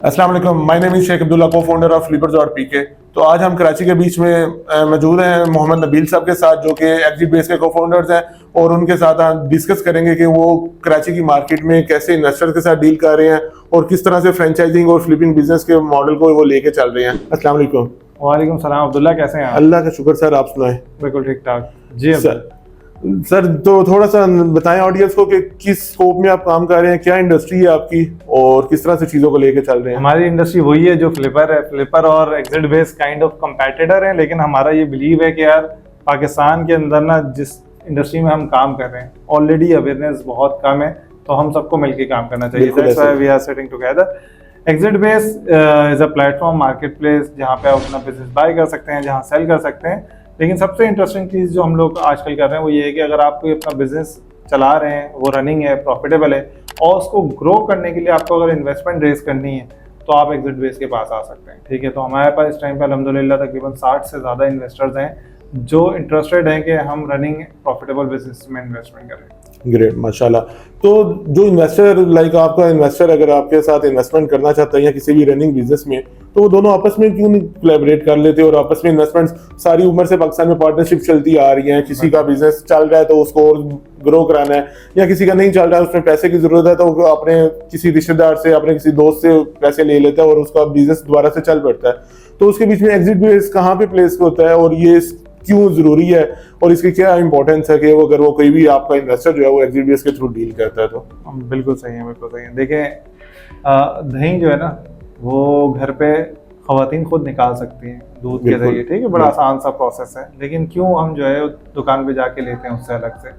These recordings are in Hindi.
अस्सलाम वालेकुम, my name is Sheikh Abdullah, cofounder of लिबर्स और पीके। तो आज हम कराची के बीच में मौजूद हैं मोहम्मद नबील साहब के साथ, जो कि एग्जिट बेस के को फाउंडर्स हैं, और उनके साथ हम डिस्कस करेंगे कि वो कराची की मार्केट में कैसे इन्वेस्टर के साथ डील कर रहे हैं और किस तरह से फ्रेंचाइजिंग और फ्लिपिंग बिजनेस के मॉडल को वो लेके चल रहे हैं। अस्सलाम वालेकुम। वालेकुम सलाम अब्दुल्ला, कैसे हैं आप? अल्लाह का शुक्र सर, आप सुनाएं। बिल्कुल ठीक ठाक जी सर तो थोड़ा सा बताएं ऑडियंस को कि किस स्कोप में आप काम कर रहे हैं, क्या इंडस्ट्री है आपकी और किस तरह से चीज़ों को लेके चल रहे हैं। हमारी इंडस्ट्री वही है जो फ्लिपर है। फ्लिपर और exit base kind of competitor है, लेकिन हमारा ये बिलीव है कि यार पाकिस्तान के अंदर ना जिस इंडस्ट्री में हम काम कर रहे हैं ऑलरेडी अवेयरनेस बहुत कम है, तो हम सबको मिलकर काम करना चाहिए। That's why we are sitting together. Exit base is a platform marketplace जहाँ पे आप अपना बिजनेस बाय कर सकते हैं, जहाँ सेल कर सकते हैं। लेकिन सबसे इंटरेस्टिंग चीज़ जो हम लोग आजकल कर रहे हैं वो ये है कि अगर आप कोई अपना बिजनेस चला रहे हैं, वो रनिंग है, प्रॉफिटेबल है, और उसको ग्रो करने के लिए आपको अगर इन्वेस्टमेंट रेज करनी है तो आप एग्जिट बेस के पास आ सकते हैं। ठीक है, तो हमारे पास इस टाइम पे अल्हम्दुलिल्लाह तकरीबन 60 से ज़्यादा इन्वेस्टर्स हैं जो इंटरेस्टेड हैं कि हम रनिंग प्रॉफिटेबल बिजनेस में इन्वेस्टमेंट करें। ग्रेट, माशाल्लाह। तो जो इन्वेस्टर लाइक आपका इन्वेस्टर अगर आपके साथ इन्वेस्टमेंट करना चाहता है या किसी भी रनिंग बिजनेस में, तो वो दोनों आपस में क्यों नहीं कोलैबोरेट कर लेते और आपस में इन्वेस्टमेंट सारी उम्र से पाकिस्तान में पार्टनरशिप चलती आ रही है। किसी का बिजनेस चल रहा है तो उसको और ग्रो कराना है, या किसी का नहीं चल रहा है उसमें पैसे की जरूरत है तो वो अपने किसी रिश्तेदार से, अपने किसी दोस्त से पैसे ले लेता है और उसका बिजनेस दोबारा से चल पड़ता है। तो उसके बीच में एग्जिट बेस कहाँ पे प्लेस होता है और ये क्यों जरूरी है और इसकी क्या इंपॉर्टेंस है कि वो अगर वो कोई भी आपका इन्वेस्टर जो है वो एग्जिट बेस के थ्रू डील करता है तो? बिल्कुल सही है, बिल्कुल सही है। देखें, दही जो है ना वो घर पे खवातीन खुद निकाल सकती हैं दूध के जरिए। ठीक है, बड़ा आसान सा प्रोसेस है, लेकिन क्यों हम जो है दुकान पे जाके लेते हैं उससे अलग से?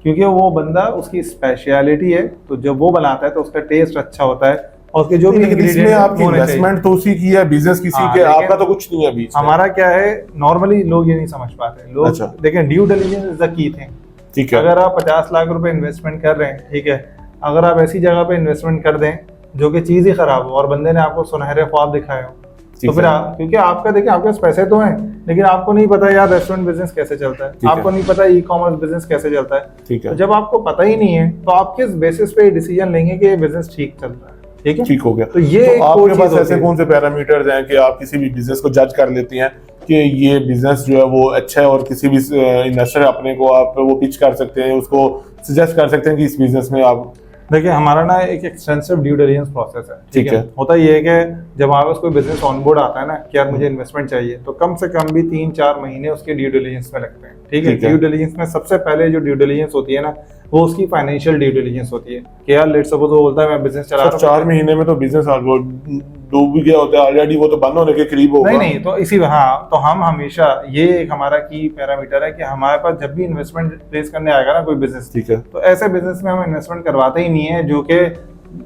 क्योंकि वो बंदा, उसकी स्पेशलिटी है, तो जब वो बनाता है तो उसका टेस्ट अच्छा होता है और उसके जो भी इंग्रेडिएंट आपकी इन्वेस्टमेंट तो उसी की है, बिजनेस किसी के, आपका तो कुछ नहीं है बीच में। हमारा क्या है, नॉर्मली लोग ये नहीं समझ पाते। लोग अच्छा। देखें, due diligence is the key thing. ठीक है, अगर आप 50 लाख रुपए इन्वेस्टमेंट कर रहे हैं, ठीक है, अगर आप ऐसी जगह पे इन्वेस्टमेंट कर दें जो कि चीज ही खराब हो और बंदे ने आपको सुनहरे ख्वाब दिखाए हो, तो फिर क्योंकि आपका देखिए आपके पास पैसे तो हैं, लेकिन आपको नहीं पता यार रेस्टोरेंट बिजनेस कैसे चलता है, आपको नहीं पता ई कॉमर्स बिजनेस कैसे चलता है। ठीक है, तो जब आपको पता ही नहीं है तो आप किस बेसिस पे डिसीजन लेंगे कि ये बिजनेस ठीक चल रहा है? ठीक है, ठीक हो गया। तो ये तो आपके पास ऐसे कौन से पैरामीटर्स हैं कि आप किसी भी बिजनेस को जज कर लेते हैं कि ये बिजनेस जो है वो अच्छा है और किसी भी इन्वेस्टर अपने को आप वो पिच कर सकते हैं, उसको सजेस्ट कर सकते हैं कि इस बिजनेस में आप? देखिए, हमारा ना एक एक्सटेंसिव ड्यू डिलिजेंस प्रोसेस है। ठीक है, होता ये है कि जब हमारे पास कोई बिजनेस ऑनबोर्ड आता है ना कि यार मुझे इन्वेस्टमेंट चाहिए, तो कम से कम भी 3-4 महीने उसके ड्यू डिलिजेंस में लगते हैं। ठीक है, ड्यू डिलिजेंस में सबसे पहले जो ड्यू डिलिजेंस होती है ना वो उसकी फाइनेंशियल ड्यू डिलिजेंस होती है कि यार लेट्स सपोज वो बोलता है मैं बिजनेस चला रहा हूं, 4 महीने में तो बिजनेस डूब भी गया होता है ऑलरेडी, वो तो बंद होने के करीब होगा। नहीं, तो इसी हाँ, तो हम हमेशा ये एक हमारा की पैरामीटर है कि हमारे पास जब भी इन्वेस्टमेंट प्लेस करने आएगा ना कोई बिजनेस, ठीक है, तो ऐसे बिजनेस में हम इन्वेस्टमेंट करवाते ही नहीं है जो कि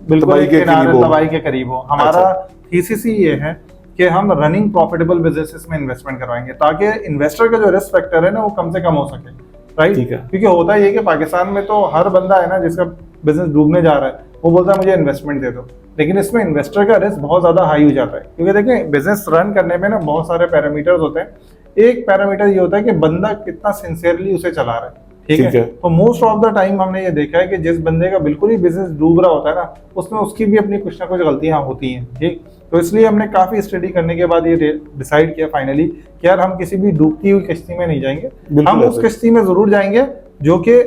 बिल्कुल तबाही के करीब हो। हमारा थीसिस ही ये है कि हम रनिंग प्रॉफिटेबल बिजनेसेस में इन्वेस्टमेंट करवाएंगे ताकि इन्वेस्टर का जो रिस्क फैक्टर है ना वो कम से कम हो सके। राइट, क्योंकि होता है ये कि पाकिस्तान में तो हर बंदा है ना जिसका बिजनेस डूबने जा रहा है वो बोलता है मुझे इन्वेस्टमेंट दे दो, लेकिन इसमें इन्वेस्टर का रिस्क बहुत ज्यादा हाई हो जाता है। क्योंकि देखिए, बिजनेस रन करने में ना बहुत सारे पैरामीटर्स होते हैं। एक पैरामीटर ये होता है कि बंदा कितना सिंसियरली उसे चला रहा है। ठीक है, तो मोस्ट ऑफ द टाइम हमने ये देखा है कि जिस बंदे का बिल्कुल ही बिजनेस डूब रहा होता है ना उसमें उसकी भी अपनी कुछ ना कुछ गलतियां होती हैं। ठीक, तो इसलिए हमने काफी स्टडी करने के बाद ये डिसाइड किया फाइनली कि यार हम किसी भी डूबती हुई किश्ती में नहीं जाएंगे, हम उस किश्ती में जरूर जाएंगे जो कि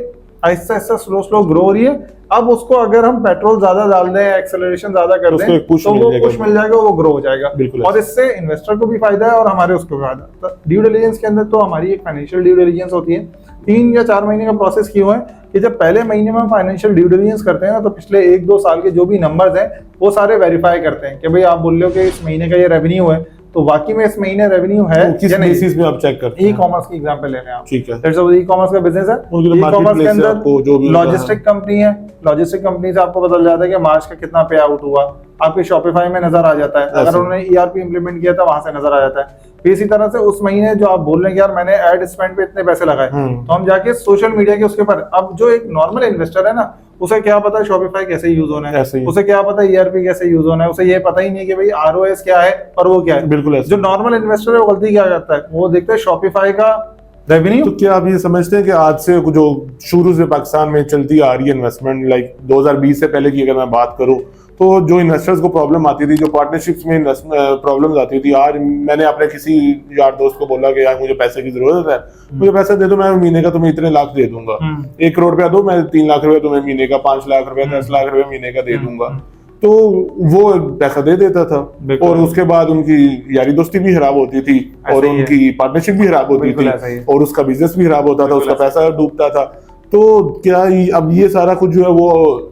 आहिस्ता आहिस्ता स्लो ग्रो हो रही है। अब उसको अगर हम पेट्रोल ज्यादा डाल दें, एक्सेलरेशन ज्यादा कर दें तो वो पुश मिल जाएगा, वो ग्रो हो जाएगा, और इससे इन्वेस्टर को भी फायदा है और हमारे उसको भी फायदा। तो ड्यू डिलिजेंस के अंदर तो हमारी एक फाइनेंशियल ड्यू डिलिजेंस होती है। 3 या 4 महीने का प्रोसेस क्यों है कि जब पहले महीने में हम फाइनेंशियल ड्यू डिलिजेंस करते हैं ना तो पिछले 1-2 साल के जो भी नंबर्स हैं वो सारे वेरीफाई करते हैं कि भाई आप बोल रहे हो कि इस महीने का ये रेवेन्यू है, तो वाकई में इस महीने रेवेन्यू है किस बेसिस में आप चेक करते हैं? ई कॉमर्स की एग्जांपल ले लें आप। ठीक है, ई कॉमर्स का बिजनेस है, ई कॉमर्स के अंदर लॉजिस्टिक कंपनी है, लॉजिस्टिक कंपनी से आपको पता चल जाता है कि मार्च का कितना पे आउट हुआ, आपके शॉपिफाई में नजर आ जाता है, अगर उन्होंने ईआरपी इंप्लीमेंट किया था वहां से नजर आ जाता है। फिर इसी तरह से उस महीने जो आप बोल रहे हैं कि यार मैंने एड स्पेंड पे इतने पैसे लगाए, तो हम जाके सोशल मीडिया के उसके ऊपर, अब जो एक नॉर्मल इन्वेस्टर है ना उसे क्या पता है शॉपिफाई कैसे यूज होना है, उसे क्या पता है ईआरपी कैसे यूज होना है, उसे ये पता ही नहीं कि भाई आरओएस क्या है और वो क्या है। बिल्कुल, जो नॉर्मल इन्वेस्टर है वो गलती क्या करता है, वो देखता है शॉपिफाई का रेवेन्यू। तो क्या आप ये समझते हैं कि आज से जो शुरू से पाकिस्तान में चलती आ रही है इन्वेस्टमेंट, लाइक 2020 से पहले की अगर मैं बात करूं तो जो इन्वेस्टर्स को प्रॉब्लम आती थी, जो पार्टनरशिप्स में प्रॉब्लम्स आती थी, आज मैंने अपने किसी यार दोस्त को बोला कि यार मुझे पैसे की जरूरत है, मुझे पैसा दे दो, मैं महीने का तुम्हें इतने लाख दे दूंगा, 1 करोड़ रुपया दो, मैं 3 लाख रुपया तुम्हें महीने का, 5 लाख रुपया, 10 लाख रुपया महीने का दे दूंगा। तो वो पैसा दे देता था और उसके बाद उनकी यारी दोस्ती भी खराब होती थी और उनकी पार्टनरशिप भी खराब होती थी और उसका बिजनेस भी खराब होता था, उसका पैसा डूबता था। तो क्या अब ये सारा कुछ जो है वो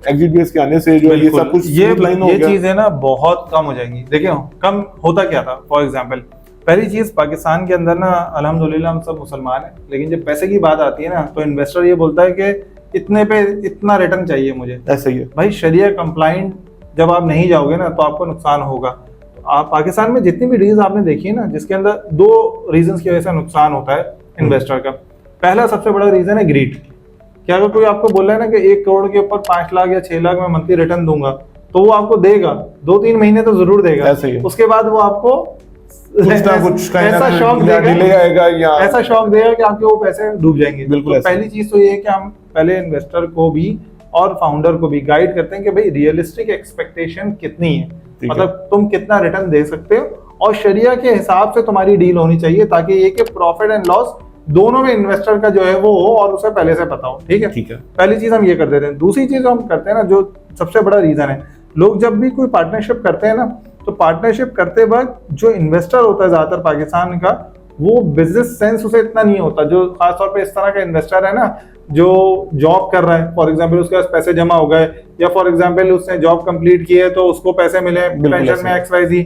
एग्जिट बेस के आने से जो है ये सब कुछ लाइन हो गया, ये चीजें ना बहुत कम हो जाएंगी। देखिए कम होता क्या था, फॉर एग्जांपल पहली चीज, पाकिस्तान के अंदर ना अल्हम्दुलिल्लाह हम सब मुसलमान हैं, लेकिन जब पैसे की बात आती है ना तो इन्वेस्टर ये बोलता है कि इतने पे इतना रिटर्न चाहिए मुझे। ऐसा ही है भाई, शरिया कंप्लाइंट जब आप नहीं जाओगे ना तो आपको नुकसान होगा। तो आप पाकिस्तान में जितनी भी डील्स आपने देखी है ना, जिसके अंदर 2 रीजंस की वजह से नुकसान होता है इन्वेस्टर का। पहला सबसे बड़ा रीजन है ग्रीड। क्या अगर कोई आपको बोल रहा है ना कि 1 करोड़ के ऊपर 5 लाख या 6 लाख में मंथली रिटर्न दूंगा, तो वो आपको देगा, 2-3 महीने तो जरूर देगा, उसके बाद वो आपको ऐसा शौक देगा कि आपके वो पैसे डूब जाएंगे। बिल्कुल। तो पहली चीज तो ये है कि हम पहले इन्वेस्टर को भी और फाउंडर को भी गाइड करते हैं कि भाई रियलिस्टिक एक्सपेक्टेशन कितनी है, मतलब तुम कितना रिटर्न दे सकते हो और शरिया के हिसाब से तुम्हारी डील होनी चाहिए, ताकि ये कि प्रॉफिट एंड लॉस दोनों में इन्वेस्टर का जो है वो हो और उसे पहले से पता हो। ठीक है। पहली चीज हम ये कर देते हैं। दूसरी चीज हम करते हैं ना, जो सबसे बड़ा रीजन है, लोग जब भी कोई पार्टनरशिप करते हैं ना, तो पार्टनरशिप करते वक्त जो इन्वेस्टर होता है ज्यादातर पाकिस्तान का, वो बिजनेस सेंस उसे इतना नहीं होता। जो खासतौर पे इस तरह का इन्वेस्टर है ना, जो जॉब कर रहा है, फॉर एग्जांपल उसके पास पैसे जमा हो गए, या फॉर एग्जांपल उसने जॉब कंप्लीट की है तो उसको पैसे मिले पेंशन में XYZ,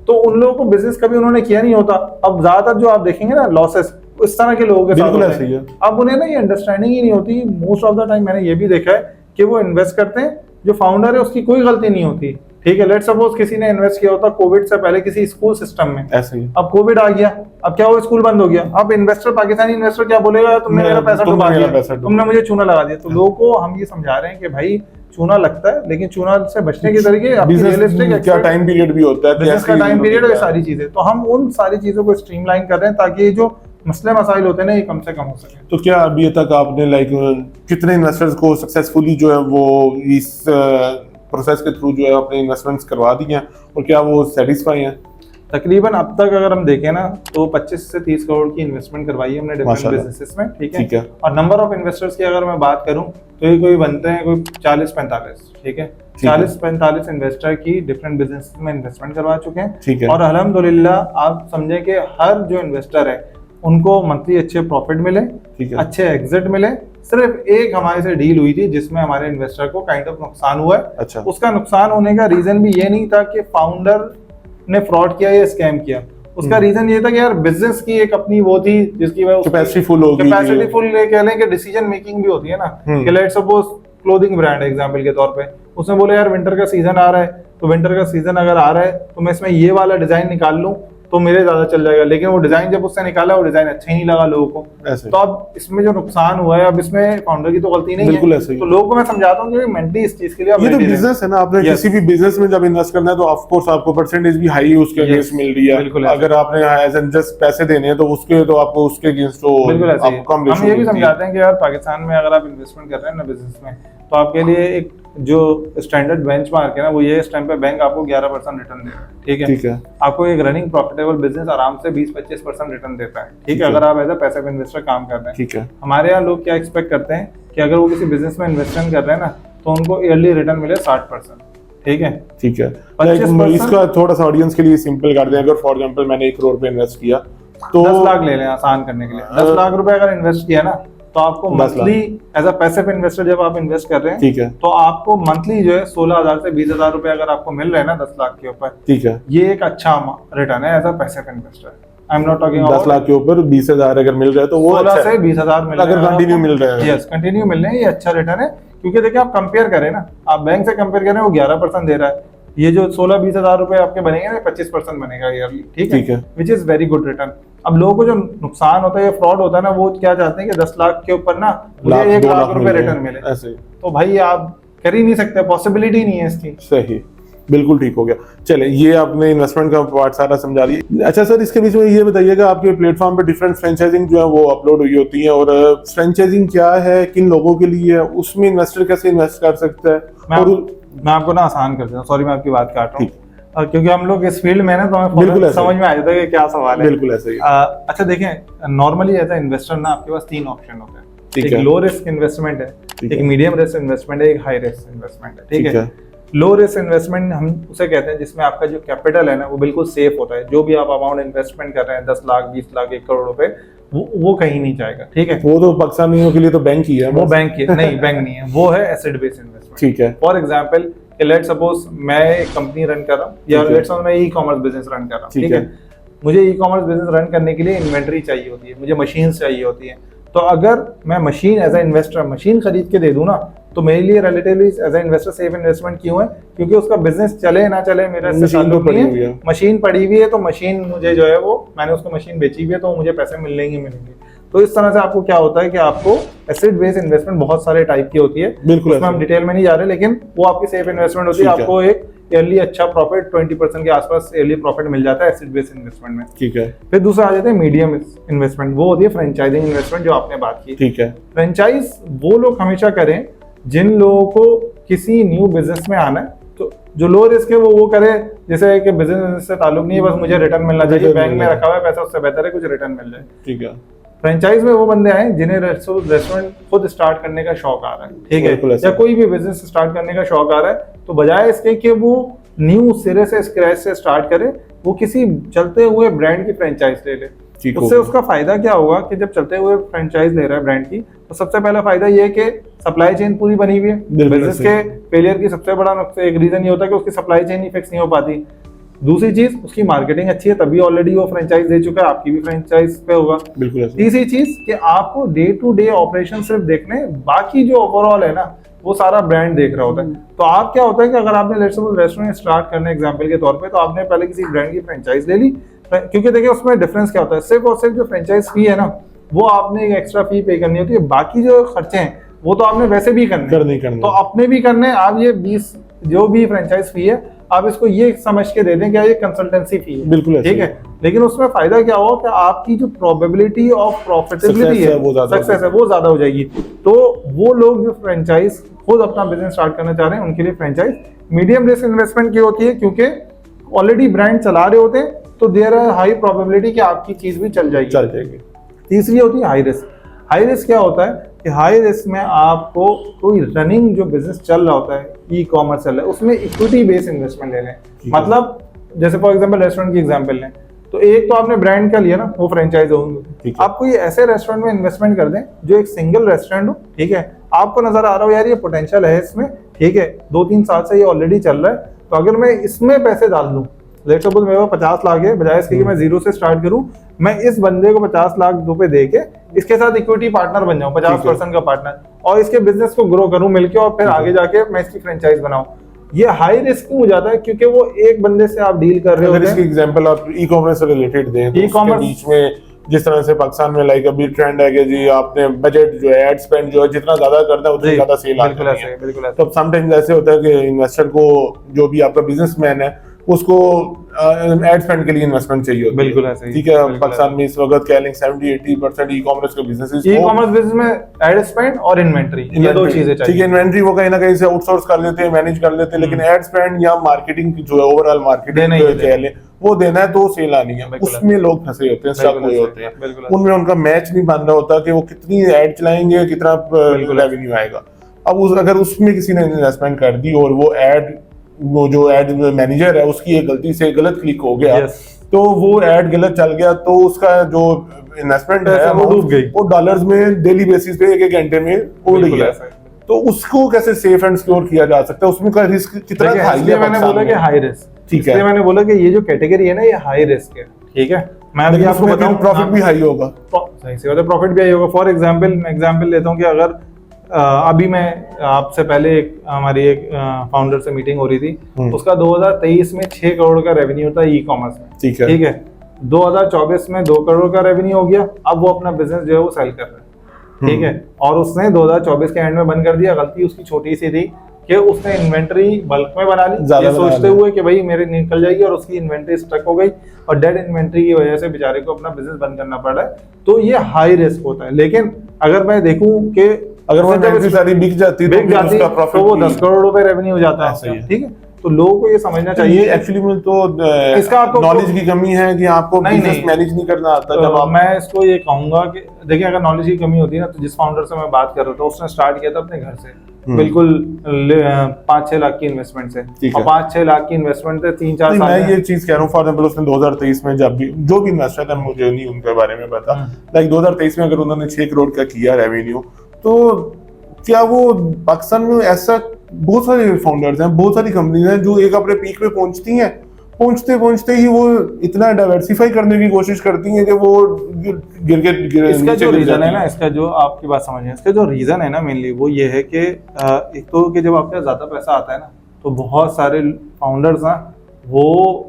तो उन लोगों को बिजनेस कभी उन्होंने किया नहीं होता। अब ज्यादातर जो आप देखेंगे ना लॉसेस इस तरह के लोगों के साथ होते हैं। अब उन्हें ना ये अंडरस्टैंडिंग ही नहीं होती। मोस्ट ऑफ द टाइम मैंने ये भी देखा है कि वो इन्वेस्ट करते हैं, जो फाउंडर है उसकी कोई गलती नहीं होती। ठीक है, लेट्स सपोज किसी ने इन्वेस्ट किया होता कोविड से पहले किसी स्कूल सिस्टम में, ऐसे ही अब कोविड आ गया, अब क्या वो स्कूल बंद हो गया, अब इन्वेस्टर, पाकिस्तानी इन्वेस्टर क्या बोलेगा, तुमने मेरा पैसा डुबा दिया, तुमने मुझे चूना लगा दिया। तो लोगों को हम ये समझा रहे हैं कि भाई चूना लगता है, लेकिन चूना से बचने के तरीके रियलिस्टिक क्या टाइम पीरियड भी होता है, बिजनेस का टाइम पीरियड और ये सारी चीजें, तो हम उन सारी चीजों को स्ट्रीमलाइन कर रहे हैं ताकि ये जो मसले मसाइल होते हैं ना ये कम से कम हो सके। तो क्या अभी तक आपने कितने इन्वेस्टर्स को सक्सेसफुली जो है वो इस प्रोसेस के थ्रू जो है अपने इन्वेस्टमेंट्स करवा दिए हैं और क्या वो सेटिस्फाई हैं? तकरीबन अब तक अगर हम देखें ना तो 25 से 30 करोड़ की इन्वेस्टमेंट करवाई है हमने डिफरेंट बिजनेसेस में। ठीक है। और नंबर ऑफ इन्वेस्टर्स की अगर मैं बात करूं तो ये कोई बनते हैं कोई 40-45। ठीक है, 40-45 इन्वेस्टर की डिफरेंट बिजनेस में इन्वेस्टमेंट करवा चुके हैं। ठीक है। और अल्हम्दुलिल्लाह आप समझे कि हर जो इन्वेस्टर है उनको मंथली अच्छे प्रॉफिट मिले, अच्छे एग्जिट मिले। सिर्फ एक हमारे से डील हुई थी जिसमें हमारे इन्वेस्टर को काइंड ऑफ नुकसान हुआ है। अच्छा। उसका नुकसान होने का रीजन भी ये नहीं था कि फाउंडर ने फ्रॉड किया या स्कैम किया, उसका रीजन ये था कि यार बिजनेस की एक अपनी वो थी जिसकी वजह कैपेसिटी फुल कह लें कि डिसीजन मेकिंग भी होती है ना, कि let's suppose clothing brand example के तौर पे उसने बोले यार विंटर का सीजन आ रहा है, तो विंटर का सीजन अगर आ रहा है तो मैं इसमें ये वाला डिजाइन निकाल लूं तो मेरे ज्यादा चल जाएगा, लेकिन वो डिजाइन जब उससे निकाला वो डिजाइन अच्छा ही नहीं लगा लोगों को। तो अब इसमें जो नुकसान हुआ है, अब इसमें फाउंडर की तो गलती नहीं है, तो लोगों को मैं समझाता हूँ कि मेंटली इस चीज के लिए ये तो बिजनेस है ना, आपने किसी भी बिजनेस में जब इन्वेस्ट करना है तो ऑफ कोर्स आपको परसेंटेज भी हाई उसके अगेंस्ट मिल रही है। अगर आपने एज एन जस्ट पैसे देने हैं तो उसके तो आपको उसके अगेंस्ट तो आपको कम। हम ये भी समझाते हैं कि यार पाकिस्तान में अगर आप इन्वेस्टमेंट कर रहे हैं ना बिजनेस में, तो आपके लिए एक जो स्टैंडर्ड बेंचमार्क है ना वो ये इस टाइम पे बैंक आपको 11% रिटर्न दे रहा है। ठीक है। आपको एक रनिंग प्रॉफिटेबल बिजनेस आराम से 20-25% रिटर्न देता है। ठीक है, अगर आप एज अ पैसिव इन्वेस्टर काम कर रहे हैं। ठीक है। हमारे यहाँ लोग क्या एक्सपेक्ट करते हैं कि अगर वो किसी बिजनेस में इन्वेस्टमेंट कर रहे हैं ना तो उनको ईयरली रिटर्न मिले 60%। ठीक है। ठीक है, इसका थोड़ा सा ऑडियंस के लिए सिंपल कर दें। अगर फॉर एग्जांपल मैंने 1 करोड़ पे इन्वेस्ट किया तो 10 लाख ले लें आसान करने के लिए। 10 लाख रुपए अगर इन्वेस्ट किया ना तो आपको monthly as a passive investor जब आप इन्वेस्ट कर रहे हैं, ठीक है, तो आपको मंथली जो है 16,000 से 20,000 रुपए अगर आपको मिल रहे हैं ना 10 लाख के ऊपर, ठीक है, ये एक अच्छा रिटर्न है as a passive investor. I am not talking 10 lakh के ऊपर 20,000 अगर मिल रहा है तो वो 16 से 20,000 मिल रहा है, अगर कंटिन्यू मिल रहा है। यस, कंटिन्यू मिल रहे हैं, ये अच्छा रिटर्न है। क्योंकि देखिए आप कंपेयर करें ना, आप बैंक से कंपेयर करें वो 11% दे रहा है, ये जो 16-20,000 रुपए आपके बनेंगे ना 25% बनेगा ईयरली। ठीक है, which is very good return. अब लोगों को जो नुकसान होता है या फ्रॉड होता है ना, वो क्या चाहते हैं कि 10 लाख के ऊपर ना मुझे 1 लाख रुपए रिटर्न मिले। ऐसे तो भाई आप कर ही नहीं सकते, पॉसिबिलिटी नहीं है इसकी। सही, बिल्कुल ठीक हो गया। चले, ये आपने इन्वेस्टमेंट का पार्ट सारा समझा दिया। अच्छा सर, इसके बीच में ये बताइएगा आपके प्लेटफॉर्म पे डिफरेंट फ्रेंचाइजिंग जो है वो अपलोड हुई होती है, और फ्रेंचाइजिंग क्या है, किन लोगों के लिए है, उसमें इन्वेस्टर कैसे इन्वेस्ट कर सकता है, और मैं आपको ना आसान कर देता हूँ, सॉरी मैं आपकी बात काट रहा हूँ, क्योंकि हम लोग इस फील्ड में ना तो हमें बिल्कुल फौरन समझ में आ जाता है कि क्या सवाल है। बिल्कुल ऐसे ही। अच्छा देखें, नॉर्मली एज ए इन्वेस्टर ना आपके पास 3 ऑप्शन होते हैं। ठीक एक है। लो रिस्क इन्वेस्टमेंट है, ठीक एक है। मीडियम रिस्क इन्वेस्टमेंट है, एक हाई रिस्क इन्वेस्टमेंट है। ठीक ठीक है। है। लो रिस्क इन्वेस्टमेंट हम उसे कहते हैं जिसमें आपका जो कैपिटल है ना वो बिल्कुल सेफ होता है। जो भी आप अमाउंट इन्वेस्टमेंट कर रहे हैं 10 लाख 20 लाख 1 करोड़ रुपए, वो कहीं नहीं जाएगा। ठीक है। वो तो पाकिस्तानियों के लिए तो बैंक ही है। वो बैंक है नहीं, बैंक नहीं है, वो है एसेट बेस्ड इन्वेस्टमेंट। ठीक है। फॉर एग्जाम्पल लेट सपोज मैं एक कंपनी रन कर रहा हूँ, या ठीक है। लेट सपोज मैं ई कॉमर्स बिजनेस रन कर रहा हूँ। ठीक ठीक है। है। मुझे ई कॉमर्स बिजनेस रन करने के लिए इन्वेंट्री चाहिए होती है, मुझे मशीन चाहिए होती है। तो अगर मैं machine as a investor machine खरीद के दे दूं ना, तो मेरे लिए relatively as a investor safe investment क्यों है? क्योंकि उसका बिजनेस चले ना चले मेरा इससे मशीन तो ताल्लुक पड़ी नहीं हुई है। है। मशीन पड़ी हुई है तो मशीन मुझे जो है वो मैंने उसको मशीन बेची हुई है तो मुझे पैसे मिलेंगे। तो इस तरह से आपको क्या होता है कि आपको एसेट बेस्ड इन्वेस्टमेंट बहुत सारे टाइप की होती है, बिल्कुल उसमें हम डिटेल में नहीं जा रहे, लेकिन वो आपकी सेफ इन्वेस्टमेंट होती है। ठीक है। आपको एक ईयरली अच्छा प्रॉफिट 20% के आसपास ईयरली प्रॉफिट मिल जाता है एसेट बेस्ड इन्वेस्टमेंट में। ठीक है। फिर दूसरा आ जाता है मीडियम इन्वेस्टमेंट, वो होती है फ्रेंचाइजिंग इन्वेस्टमेंट जो आपने बात की। ठीक है। फ्रेंचाइज वो लोग हमेशा करें जिन लोगों को किसी न्यू बिजनेस में आना है। तो जो लो रिस्क है वो करे जैसे कि बिजनेस से ताल्लुक नहीं है, बस मुझे रिटर्न मिलना चाहिए, रिटर्न बैंक में मिलना रखा हुआ है पैसा, उससे बेहतर है कुछ रिटर्न मिल जाए। ठीक है। फ्रेंचाइज में वो बंदे आए जिन्हें रेस्टोरेंट खुद स्टार्ट करने का शौक आ रहा है। ठीक बिल्कुल है। ऐसा। या कोई भी बिजनेस स्टार्ट करने का शौक आ रहा है, तो बजाय इसके कि वो न्यू सिरे से स्क्रैच से स्टार्ट करे, वो किसी चलते हुए ब्रांड की फ्रेंचाइज ले ले। ठीक उससे होगा। उसका फायदा क्या होगा कि जब चलते हुए फ्रेंचाइज ले रहा है ब्रांड की, तो सबसे पहला फायदा ये है कि सप्लाई चेन पूरी बनी हुई है। बिल्कुल बिजनेस ऐसे। के फेलियर की सबसे बड़ा नुकसान एक रीजन ये होता है कि उसकी सप्लाई चेन ही फिक्स नहीं हो पाती। दूसरी चीज उसकी मार्केटिंग अच्छी है, तभी ऑलरेडी वो फ्रेंचाइज दे चुका है, आपकी भी फ्रेंचाइज पे होगा। बिल्कुल ऐसे। तीसरी चीज कि आपको डे टू डे ऑपरेशन सिर्फ देखने, बाकी जो ओवरऑल है ना वो सारा ब्रांड देख रहा होता है। तो आप क्या होता है कि अगर आपने लेट्स सपोज रेस्टोरेंट स्टार्ट करने एग्जांपल के तौर पे, तो आपने पहले किसी ब्रांड की फ्रेंचाइज ले ली, क्योंकि देखिए उसमें डिफरेंस क्या होता है, सिर्फ और सिर्फ जो फ्रेंचाइज फी है ना वो आपने एक एक्स्ट्रा फी पे करनी होती है, बाकी जो खर्चे हैं वो तो आपने वैसे भी करने करने तो अपने भी करने। आप ये 20 जो भी फ्रेंचाइज फी है आप इसको ये समझ के दे दें कि ये कंसल्टेंसी फी है। बिल्कुल ऐसे। ठीक है। लेकिन उसमें फायदा क्या होगा कि आपकी जो प्रोबेबिलिटी ऑफ प्रॉफिटेबिलिटी है, सक्सेस है, वो ज्यादा हो जाएगी। तो वो लोग जो फ्रेंचाइज खुद अपना बिजनेस स्टार्ट करना चाह रहे हैं उनके लिए फ्रेंचाइज मीडियम रिस्क इन्वेस्टमेंट की होती है, क्योंकि ऑलरेडी ब्रांड चला रहे होते हैं तो देयर है हाई प्रोबेबिलिटी कि आपकी चीज भी चल जाएगी। तीसरी होती है हाई रिस्क। हाई रिस्क क्या होता है कि हाई रिस्क में आपको कोई रनिंग जो बिजनेस चल रहा होता है, ई कॉमर्स चल रहा है, उसमें इक्विटी बेस्ड इन्वेस्टमेंट ले लें। मतलब जैसे फॉर एग्जांपल रेस्टोरेंट की एग्जांपल लें, तो एक तो आपने ब्रांड का लिया ना, वो फ्रेंचाइज होंगे। आप कोई ऐसे रेस्टोरेंट में इन्वेस्टमेंट कर दें जो एक सिंगल रेस्टोरेंट हो। ठीक है। आपको नजर आ रहा हो यार ये पोटेंशियल है इसमें, ठीक है, 2-3 साल से ये ऑलरेडी चल रहा है, तो अगर मैं इसमें पैसे डाल दूं, लेट्स सपोज मेरे पास 50 लाख है, बजाय इसके कि मैं जीरो से स्टार्ट करूं, मैं इस बंदे को 50 लाख रुपए दे के इसके साथ इक्विटी पार्टनर बन जाऊं, 50% का पार्टनर, और इसके बिजनेस को ग्रो करूं मिलके, और फिर आगे जाके मैं इसकी फ्रेंचाइज बनाऊं। ये हाई रिस्क क्यों हो जाता है? क्योंकि वो एक बंदे से आप डील कर रहे हो। अगर इसकी एग्जांपल आप ई कॉमर्स से रिलेटेड दें, तो उसके बीच में जिस तरह से पाकिस्तान में लाइक अभी ट्रेंड है कि जी आपने बजट जो है एड स्पेंड जो है जितना ज्यादा करना है उतनी ज्यादा सेल आती है। बिल्कुल ऐसे। तो समटाइम्स ऐसे होता है कि इन्वेस्टर को जो भी आपका बिजनेसमैन है उसको एड स्पेंड के लिए इन्वेस्टमेंट चाहिए होती है। बिल्कुल ऐसे ही। ठीक है। पाकिस्तान में इस वक्त कह लें 70-80% ई कॉमर्स के बिजनेसेस ई कॉमर्स बिजनेस में एड स्पेंड और इन्वेंट्री, ये दो चीजें चाहिए। ठीक है। इन्वेंट्री वो कहीं ना कहीं से आउटसोर्स कर लेते हैं, मैनेज कर लेते हैं, लेकिन एड स्पेंड या मार्केटिंग जो है ओवरऑल मार्केटिंग जो कह लें वो देना है तो सेल आनी है, उसमें लोग फंसे होते हैं, स्टक हुए होते हैं, उनमें उनका मैच नहीं बन रहा होता कि वो कितनी एड चलाएंगे, कितना रेवेन्यू आएगा। अब अगर उसमें किसी ने इन्वेस्टमेंट कर दी और वो जो एड मैनेजर है उसकी एक गलती से गलत क्लिक हो गया, तो वो एड गलत चल गया, तो उसका जो इन्वेस्टमेंट है वो डूब गई, वो डॉलर्स में डेली बेसिस पे 1-1 घंटे में उड़ गया। तो उसको कैसे सेफ एंड सिक्योर किया जा सकता है, उसमें का रिस्क कितना हाई है? मैंने बोला कि हाई रिस्क, ठीक है, मैंने बोला कि ये जो कैटेगरी है ना ये हाई रिस्क है। ठीक है। मैं अभी आपको बताऊं प्रॉफिट भी हाई होगा, सही से होता है, प्रॉफिट भी हाई होगा। फॉर एग्जांपल मैं एग्जांपल लेता हूं कि अगर अभी मैं आपसे पहले हमारी एक फाउंडर से मीटिंग हो रही थी, उसका 2023 में 6 करोड़ का रेवेन्यू था ई कॉमर्स में। ठीक है। 2024 में 2 करोड़ का रेवेन्यू हो गया, अब वो अपना बिजनेस जो है वो सेल कर रहा है। ठीक है। और उसने 2024 के एंड में बंद कर दिया। गलती उसकी छोटी सी थी कि उसने इन्वेंटरी बल्क में बना ली, ये सोचते हुए कि भाई मेरे निकल जाएगी, और उसकी इन्वेंटरी स्टक हो गई और डेड इन्वेंटरी की वजह से बेचारे को अपना बिजनेस बंद करना पड़ रहा है। तो ये हाई रिस्क होता है। लेकिन अगर मैं देखूं कि अगर वो जब इन्वेंट्री सारी बिक जाती बिक फिर जाती उसका तो प्रॉफिट वो 10 करोड़ रुपए रेवेन्यू हो जाता सही है, है। ठीक है। तो लोगों को ये समझना तो चाहिए ये एक्चुअली में तो इसका आपको नॉलेज की कमी है कि आपको नहीं, बिजनेस नहीं। मैनेज नहीं करना आता जब आप मैं इसको ये कहूंगा कि देखिए अगर नॉलेज की कमी होती है ना, तो जिस फाउंडर से मैं बात कर रहा था उसने स्टार्ट किया था अपने घर से, बिल्कुल 5-6 लाख की इन्वेस्टमेंट से, ठीक और है। 5-6 लाख की इन्वेस्टमेंट से 3-4 नहीं, साल मैं में ये चीज कह रहा हूँ फॉर एग्जाम्पल उसने 2023 में जब भी जो भी इन्वेस्टर है मुझे नहीं उनके बारे में पता, लाइक 2023 में अगर उन्होंने 6 करोड़ का किया रेवेन्यू, तो क्या वो पाकिस्तान में ऐसा बहुत सारे फाउंडर्स हैं, बहुत सारी कंपनीज हैं जो एक अपने पीक पे पहुंचती हैं, पहुंचते पहुंचते ही वो इतना डाइवर्सिफाई करने की कोशिश करती हैं कि वो गिर इसका जो रीजन है ना, इसका जो आपकी बात समझिए, इसका जो रीजन है ना मेनली वो ये है कि एक तो कि जब आपके पास ज्यादा पैसा आता है ना, तो बहुत सारे फाउंडर्स ना वो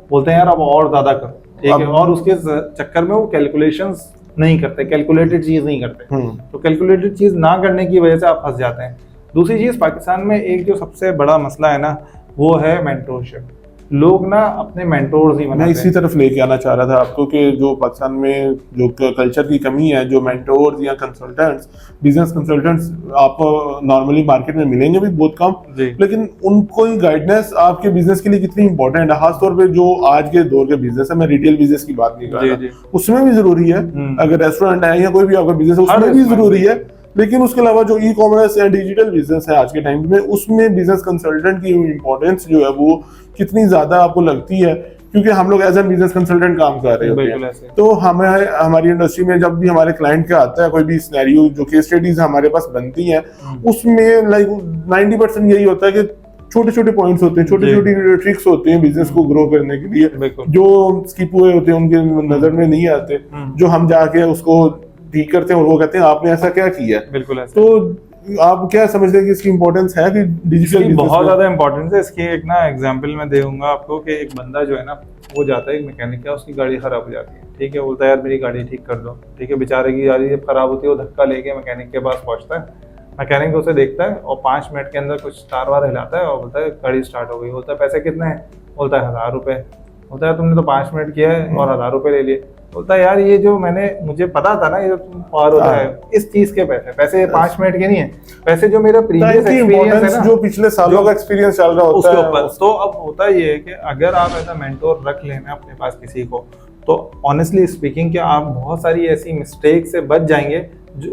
बोलते हैं यार अब और ज्यादा करो, ठीक है, और उसके चक्कर में वो कैलकुलेशंस नहीं करते, कैलकुलेटेड चीज नहीं करते, तो कैलकुलेटेड चीज ना करने की वजह से आप फंस जाते हैं। दूसरी चीज, पाकिस्तान में एक जो सबसे बड़ा मसला है ना वो है मेंटोरशिप। लोग ना अपने मेंटोर्स ही मैं बनाते इसी हैं। तरफ लेके आना चाह रहा था आपको कि जो पाकिस्तान में जो कल्चर की कमी है, जो मेंटोर्स या कंसल्टेंट्स, बिजनेस कंसल्टेंट्स आप नॉर्मली मार्केट में मिलेंगे भी बहुत कम, जी। लेकिन उनको गाइडेंस आपके बिजनेस के लिए कितनी इंपॉर्टेंट है, खासतौर पे जो आज के दौर के बिजनेस है, मैं रिटेल बिजनेस की बात नहीं कर जी, रहा, जी। उसमें भी जरूरी है, अगर रेस्टोरेंट है या कोई भी आपका बिजनेस है हर उसमें भी इसमें जरूरी है, लेकिन उसके अलावा जो ई कॉमर्स या डिजिटल बिजनेस है आज के टाइम में, उसमें बिजनेस कंसल्टेंट की इम्पोर्टेंस जो है वो कितनी ज्यादा आपको लगती है, क्योंकि हम लोग एज ए बिजनेस कंसल्टेंट काम कर रहे होते बिल्कुल हैं। ऐसे। तो हमें हमारी इंडस्ट्री में जब भी हमारे क्लाइंट का आता है कोई भी सिनेरियो, जो केस स्टडीज हमारे पास बनती हैं, उसमें लाइक 90% यही होता है कि छोटे छोटे पॉइंट्स होते हैं, छोटी छोटी ट्रिक्स होते हैं बिजनेस को ग्रो करने के लिए, बिल्कुल। जो स्किप हुए होते हैं उनके नजर में नहीं आते, जो हम जाके उसको ठीक करते हैं और वो कहते हैं आपने ऐसा क्या किया। बिल्कुल ऐसे। तो आप क्या समझते हैं कि इसकी इंपॉर्टेंस है कि डिजिटल बहुत ज्यादा इंपॉर्टेंस है इसकी। एक ना एग्जांपल मैं दूंगा आपको कि एक बंदा जो है ना वो जाता है एक मैकेनिक का, उसकी गाड़ी खराब हो जाती है, ठीक है, बोलता है यार मेरी गाड़ी ठीक कर दो, ठीक है, बेचारे की गाड़ी जब खराब होती है वो धक्का लेके मैकेनिक के पास पहुंचता है, मैकेनिक उसे देखता है और 5 मिनट के अंदर कुछ तार वार हिलाता है और बोलता है गाड़ी स्टार्ट हो गई। बोलता है पैसे कितने हैं? बोलता है 1000 रुपये। बोलता है तुमने तो 5 मिनट किया है और 1000 रुपये ले लिए। बोलता है यार ये जो मुझे पता था ना ये जो तुम पार होता है इस चीज के पैसे 5 मिनट के नहीं है, पैसे जो मेरा प्रीवियस एक्सपीरियंस है ना, जो पिछले सालों का एक्सपीरियंस चल रहा होता उसके है ऊपर। तो अब होता ये है कि अगर आप ऐसा मेंटोर रख लेना अपने पास किसी को, तो ऑनेस्टली स्पीकिंग कि आप बहुत सारी ऐसी मिस्टेक से बच जाएंगे।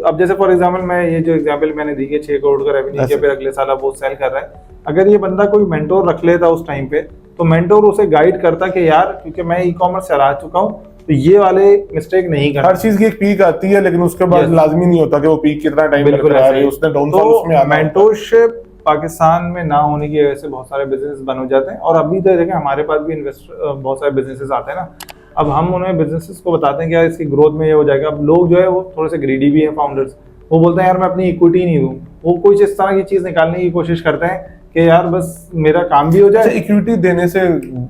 अब जैसे फॉर एग्जांपल मैं ये जो एग्जांपल मैंने दी कि 6 करोड़ का रेवेन्यू के पे अगले साल वो सेल कर रहा है, अगर ये बंदा कोई मेंटोर रख लेता उस टाइम पे, तो मेंटोर उसे गाइड करता कि यार क्योंकि मैं ई कॉमर्स चला चुका हूँ तो ये वाले मिस्टेक नहीं करना। हर चीज की एक पीक आती है, लेकिन उसके बाद लाजमी नहीं होता कि वो पीक कितना टाइम लग रहा है, उसने डाउनफॉल उसमें आना। मेंटोरशिप पाकिस्तान में ना होने की वजह से बहुत सारे बिजनेस बंद हो जाते हैं। और अभी तो देखें हमारे पास भी बहुत सारे बिजनेसेस आते हैं ना, अब हम उन्हें बिजनेसेस को बताते हैं कि यार इसकी ग्रोथ में ये हो जाएगा। अब लोग जो है वो थोड़े से ग्रीडी भी हैं फाउंडर्स, वो बोलते हैं यार मैं अपनी इक्विटी नहीं दूं, वो कुछ इस तरह की चीज निकालने की कोशिश करते हैं कि यार बस मेरा काम भी हो जाए। इक्विटी देने से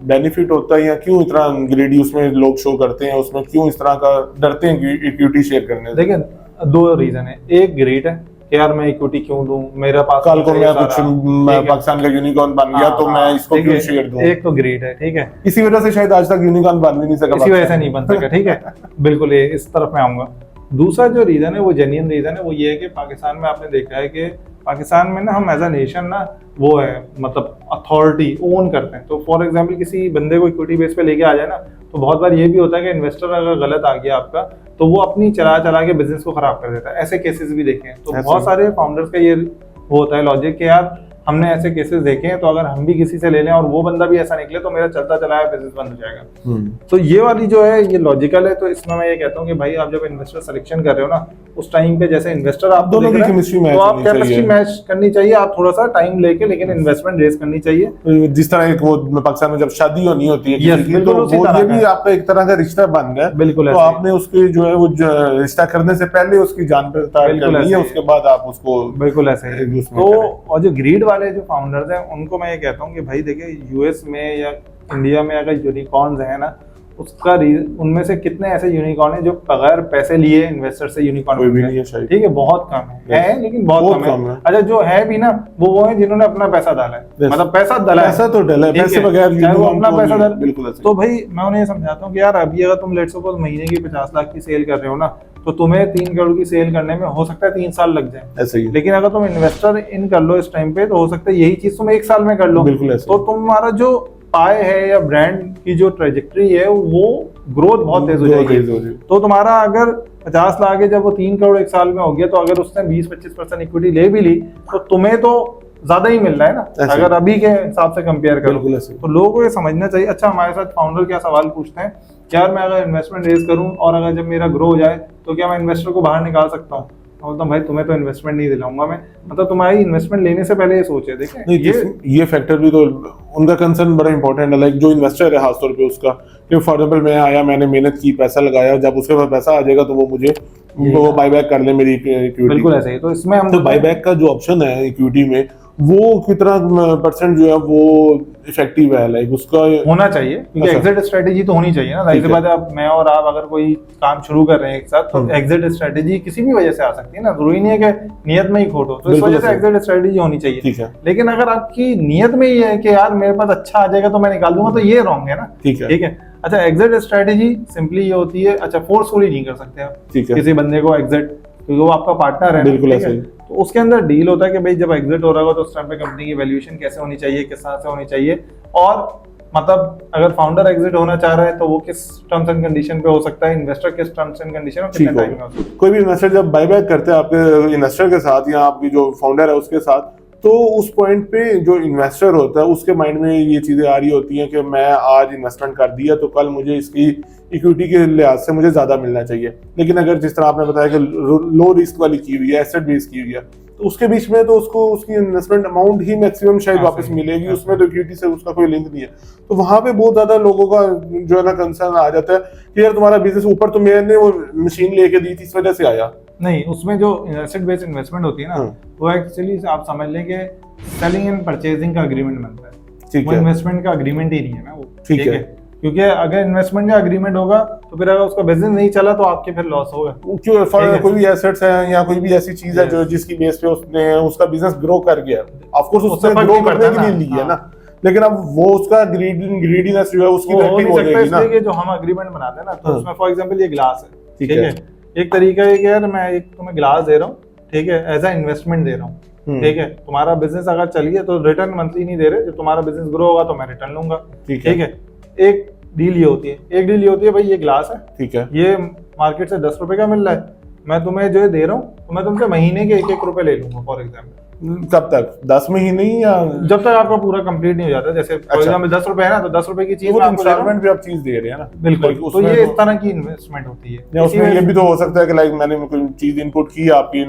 बेनिफिट होता है या क्यों इतना ग्रेडी उसमें लोग शो करते हैं, उसमें क्यों इस तरह का डरते हैं इक्विटी शेयर करने से? देखिए 2 रीजन है, एक ग्रेड है कि यार मैं इक्विटी क्यों दूं, मेरा पास कल को मैं पाकिस्तान का यूनिकॉर्न बन गया तो मैं इसको क्यों शेयर दूं? एक तो ग्रेड है, ठीक है, इसी वजह से शायद आज तक यूनिकॉर्न बन भी नहीं सका, इसी वजह से नहीं बन सका, ठीक है, बिल्कुल इस तरफ मैं आऊंगा। दूसरा जो रीजन है वो जेन्युइन रीजन है, वो ये है कि पाकिस्तान में आपने देखा है कि पाकिस्तान में ना हम एज अ नेशन ना वो है मतलब अथॉरिटी ओन करते हैं। तो फॉर एग्जांपल किसी बंदे को इक्विटी बेस पे लेके आ जाए ना, तो बहुत बार ये भी होता है कि इन्वेस्टर अगर गलत आ गया आपका तो वो अपनी चला के बिजनेस को खराब कर देता है। ऐसे केसेस भी देखे हैं। तो बहुत सारे फाउंडर्स का ये वो होता है लॉजिक कि यार हमने ऐसे केसेस देखे हैं, तो अगर हम भी किसी से ले लें और वो बंदा भी ऐसा निकले तो मेरा चलता चलाया बिजनेस बंद हो जाएगा। तो ये वाली जो है ये लॉजिकल है। तो इसमें मैं ये कहता हूँ कि भाई आप जब इन्वेस्टर सिलेक्शन कर रहे हो ना, उस टाइम पे जैसे इन्वेस्टर आप दोनों की केमिस्ट्री मैच तो आप केमिस्ट्री मैच करनी चाहिए। आप थोड़ा सा टाइम लेके लेकिन इन्वेस्टमेंट रेस करनी चाहिए। जिस तरह एक वो पाकिस्तान में जब शादी होनी होती है किसी की, तो वो ये भी आपका एक तरह का रिश्ता बन गया। बिल्कुल, तो आपने उसके जो है वो रिश्ता करने से पहले उसकी जान पड़ताल करनी है, उसके बाद आप उसको बिल्कुल ऐसे ही। तो और जो ग्रीड वाले जो फाउंडर्स हैं उनको मैं ये कहता हूँ कि भाई देखिए यूएस में या इंडिया में अगर यूनिकॉर्न्स हैं ना, उसका उनमें से कितने ऐसे यूनिकॉर्न हैं जो बगैर पैसे लिए इन्वेस्टर से यूनिकॉर्न कोई भी नहीं है शायद, ठीक है, बहुत कम है लेकिन बहुत कम है। अच्छा जो है भी ना वो है जिन्होंने अपना पैसा डाला है, मतलब पैसा डाला है, पैसा तो डाला है, पैसे बगैर वो अपना पैसा डाला। बिल्कुल। तो भाई मैं उन्हें समझाता हूँ कि यार अभी अगर तुम लेट्स सपोज महीने की 50 लाख की सेल कर रहे हो ना, तो तुम्हें 3 करोड़ की सेल करने में हो सकता है 3 साल लग जाए। ऐसे ही लेकिन अगर तुम इन्वेस्टर इन कर लो इस टाइम पे, तो हो सकता है यही चीज तुम 1 साल में कर लो। बिल्कुल ऐसे तो तुम्हारा जो पाए है या ब्रांड की जो ट्रेजेक्टरी है वो ग्रोथ बहुत तेज हो जाएगी। तो तुम्हारा अगर 50 लाख है, जब वो 3 करोड़ 1 साल में हो गया, तो अगर उसने 20-25% इक्विटी ले भी ली तो तुम्हें तो ज्यादा ही मिल रहा है ना, अगर अभी के हिसाब से कंपेयर करो। तो लोगों को ये समझना चाहिए। अच्छा, हमारे साथ फाउंडर क्या सवाल पूछते हैं, यार मैं अगर इन्वेस्टमेंट रेज करूं और अगर जब मेरा ग्रो हो जाए तो क्या मैं इन्वेस्टर को बाहर निकाल सकता हूँ? बोलता हूँ भाई तुम्हें तो इन्वेस्टमेंट नहीं दिलाऊंगा मैं, मतलब तुम्हारी इन्वेस्टमेंट लेने से पहले ये सोचे। देखें ये फैक्टर भी तो उनका कंसर्न बड़ा इंपॉर्टेंट है, लाइक जो इन्वेस्टर है खासतौर पे उसका, कि फॉर एग्जाम्पल मैं आया, मैंने मेहनत की, पैसा लगाया, जब उसके पास पैसा आ जाएगा तो वो मुझे वो बाईबैक कर ले मेरी इक्विटी। बिल्कुल ऐसे ही। तो इसमें हम तो बाईबैक का जो ऑप्शन है इक्विटी में, वो कितना परसेंट जो है वो इफेक्टिव है, लाइक उसका होना चाहिए, क्योंकि एग्जिट स्ट्रेटेजी तो होनी चाहिए ना। जाहिर सी बात है, अब मैं और आप अगर कोई काम शुरू कर रहे हैं एक साथ, तो एग्जिट स्ट्रेटेजी किसी भी वजह से आ सकती है ना, जरूरी नहीं है कि नियत में ही खोट हो। तो इस वजह से एग्जिट स्ट्रेटेजी होनी चाहिए। लेकिन अगर आपकी नियत में ही है कि यार मेरे पास अच्छा आ जाएगा तो मैं निकाल दूंगा, तो ये रॉन्ग है ना। ठीक है। अच्छा, एग्जिट स्ट्रेटेजी सिंपली ये होती है, अच्छा फोर्सफुली नहीं कर सकते आप किसी बंदे को एग्जिट, क्योंकि वो आपका पार्टनर है। बिल्कुल ऐसे ही। तो उसके अंदर डील होता है कि भाई जब एग्जिट हो रहा होगा तो उस टाइम पे कंपनी की वैल्यूएशन कैसे होनी चाहिए, किस तरह से होनी चाहिए, और मतलब अगर फाउंडर एग्जिट होना चाह रहा है तो वो किस टर्म्स एंड कंडीशन पे हो सकता है, इन्वेस्टर किस टर्म्स एंड कंडीशन और कितने टाइम में हो सकता है। कोई भी इन्वेस्टर जब बायबैक करते हैं आपके इन्वेस्टर के साथ या आपकी जो फाउंडर है उसके साथ, तो उस पॉइंट पे जो इन्वेस्टर होता है उसके माइंड में ये चीजें आ रही होती हैं कि मैं आज इन्वेस्टमेंट कर दिया तो कल मुझे इसकी इक्विटी के लिहाज से मुझे ज्यादा मिलना चाहिए। लेकिन अगर जिस तरह आपने बताया कि लो रिस्क वाली की हुई है, एसेट बेस की हुई है, तो उसके बीच में तो उसको उसकी इन्वेस्टमेंट अमाउंट ही मैक्सिमम शायद वापस मिलेगी, उसमें तो इक्विटी से उसका कोई लिंक नहीं है। तो वहां पे बहुत ज्यादा लोगों का जो है ना कंसर्न आ जाता है कि यार तुम्हारा बिजनेस ऊपर तो मैंने वो मशीन लेके दी थी इस वजह से आया। नहीं, उसमें जो एसेट बेस्ड इन्वेस्टमेंट होती है ना, वो एक्चुअली आप समझ लें कि सेलिंग एंड परचेजिंग का एग्रीमेंट बनता है। वो इन्वेस्टमेंट का एग्रीमेंट ही नहीं है ना वो। ठीक है। क्योंकि अगर इन्वेस्टमेंट का एग्रीमेंट होगा तो फिर अगर उसका बिजनेस नहीं चला तो आपके फिर लॉस होगा। क्यों कोई भी एसेट्स है या कोई भी ऐसी चीज है जो जिसकी बेस पे उसने उसका बिजनेस ग्रो कर गया, ऑफ कोर्स उसने ग्रो करने के लिए ली है ना, लेकिन अब वो उसका ग्रीडीनेस जो है उसकी इफेक्टिव हो जाएगी ना। इसलिए जो हम एग्रीमेंट बनाते हैं ना, तो उसमें फॉर एग्जांपल ये ग्लास है, ठीक है, एक तरीका है कि यार मैं एक तुम्हें ग्लास दे रहा हूँ, ठीक है, एज अ इन्वेस्टमेंट दे रहा हूँ, ठीक है, तुम्हारा बिजनेस अगर चलिए तो रिटर्न मंथली नहीं दे रहे, जब तुम्हारा बिजनेस ग्रो होगा तो मैं रिटर्न लूंगा। ठीक है। एक डील ये होती है, भाई ये ग्लास है, ठीक है, ये मार्केट से 10 रुपए का मिल रहा है, मैं तुम्हें जो दे रहा हूँ तो मैं तुमसे महीने के 1-1 रुपए ले लूंगा फॉर एग्जाम्पल। कब तक? 10 महीने या जब तक आपका पूरा कंप्लीट नहीं हो जाता। जैसे फॉर एग्जाम्पल 10 रुपए है ना, तो 10 रुपए की चीज इंस्टॉलमेंट पे आप चीज दे रहे हैं ना। बिल्कुल। तो ये इस तरह की इन्वेस्टमेंट होती है। या उसमें ये भी तो हो सकता है कि लाइक मैंने कोई चीज इनपुट की आपकी,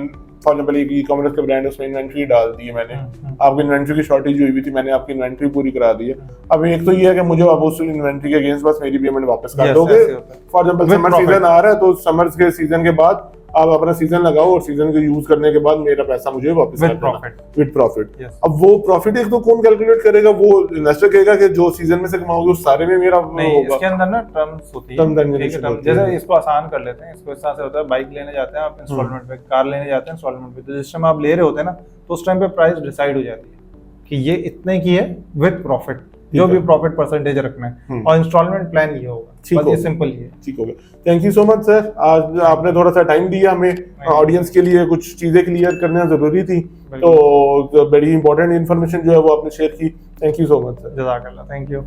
फॉर एग्जाम्पल एक ई-कॉमर्स का ब्रांड है, उसमें इन्वेंट्री डाल दी है मैंने, आपकी इन्वेंट्री की शॉर्टेज हुई थी, मैंने आपकी इन्वेंट्री पूरी करा दी है। अब एक तो ये है कि मुझे आप उस इन्वेंट्री के अगेंस्ट बस मेरी पेमेंट वापस कर दोगे। फॉर एग्जाम्पल समर सीजन आ रहा है तो समर के सीजन के बाद आप अपना सीजन लगाओ और सीजन को यूज करने के बाद मेरा पैसा मुझे वापस विद प्रॉफिट। अब वो प्रॉफिट एक तो कौन कैलकुलेट करेगा? वो इन्वेस्टर कहेगा कि जो सीजन में से कमाओगे उस सारे में मेरा होगा। इसके अंदर ना टर्म्स होती है, जैसे इसको आसान कर लेते हैं। इसको इस तरह से होता है, बाइक लेने जाते हैं आप इंस्टॉलमेंट पे, कार लेने जाते हैं इंस्टॉलमेंट पे, तो जिस टाइम आप ले रहे होते हैं ना, तो उस टाइम पे प्राइस डिसाइड हो जाती है कि ये इतने की है विद प्रॉफिट, जो भी प्रॉफिट परसेंटेज रखना है, और इंस्टॉलमेंट प्लान ये होगा। बस ये सिंपल ही है। ठीक हो गया। Thank you so much sir, आज आपने थोड़ा सा टाइम दिया हमें, ऑडियंस के लिए कुछ चीजें क्लियर करना जरूरी थी, तो बड़ी इंपॉर्टेंट इन्फॉर्मेशन जो है वो आपने शेयर की। Thank you so much sir. जज़ाकल्लाह, थैंक यू।